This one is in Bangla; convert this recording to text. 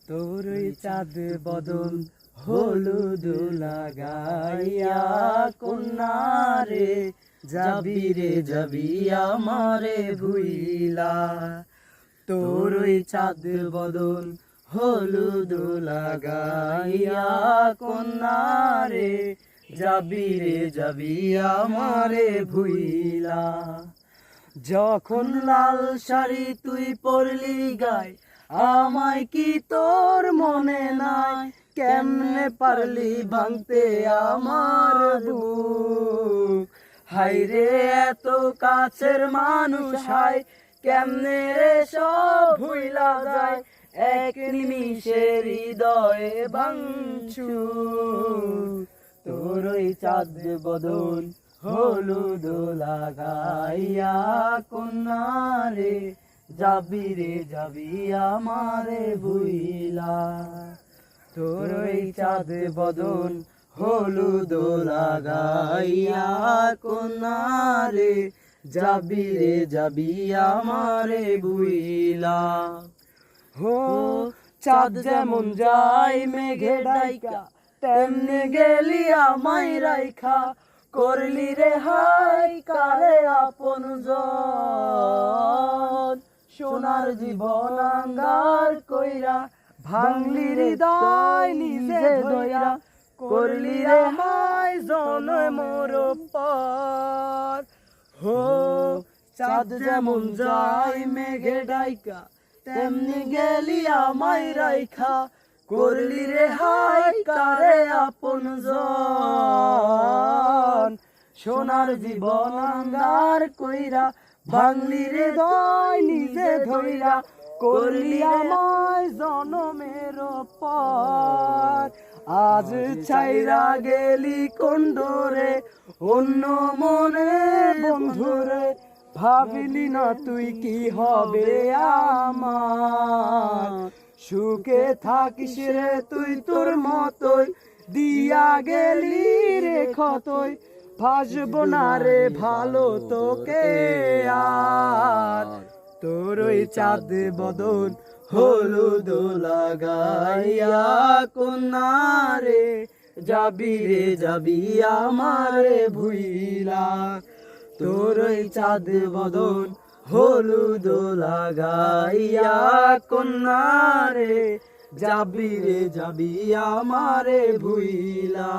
তোর ওই চাঁদ বদন হলুদ লাগাইয়া কন্যারে যাবি রে যাবি আমারে ভুইলা। তোর ওই চাঁদ বদন হলুদ লাগাইয়া কন্যারে যাবি রে যাবি আমারে ভুইলা। যখন লাল শাড়ি তুই পরলি গায় আমায় কি তোর মনে নাই? কেমনে পারলি ভাঙতে আমার বুক? হায়রে এত কাছের মানুষ হায় কেমনে রে সব ভুইলা যায়, এক নিমিষে হৃদয়ে ভাঙচুর। তোর ওই চাঁদ বদন হলুদ লাগাইয়া কন্যারে যাবি রে যাবি আমারে ভুইলা। তোর ওই চাঁদ বদন হলুদ লাগাইয়া কন্যারে যাবি রে যাবি আমারে ভুইলা। হো চাঁদ যেমন যায় মেঘে ডাইকা তেমনি গেলি আমায় রাইখা, করলি রে হাই কারে আপনজন। সোনার জীবন আঙ্গার কইরা ভাঙলি হৃদয় নিজে ধইরা, করলি রে হাই জনমের পর। হো চাঁদ যেমন যায় মেঘে ডাইকা তেমনি গেলি আমায় রাইখা, করলি রে হাই কারে আপনজন। সোনার জীবন আঙ্গার কইরা ভাঙলি রে হৃদয় নিজে ধইরা, করলি আমায় জনমের পর। আজ ছাইরা গেলি কন্ডরে অন্য মনে বন্ধুরে, ভাবিলি না তুই কি হবে আমার? সুখে থাকিস রে তুই তোর মতোই দিয়া গেলি রে ক্ষতই, ভাসব না রে ভালো তোকে আর। তোর ওই চাঁদ বদন হলুদ লাগাইয়া কন্যারে যাবি রে যাবি আমারে ভুইলা। তোর ওই চাঁদ বদন হলুদ লাগাইয়া কন্যারে যাবি রে যাবি আমারে ভুইলা।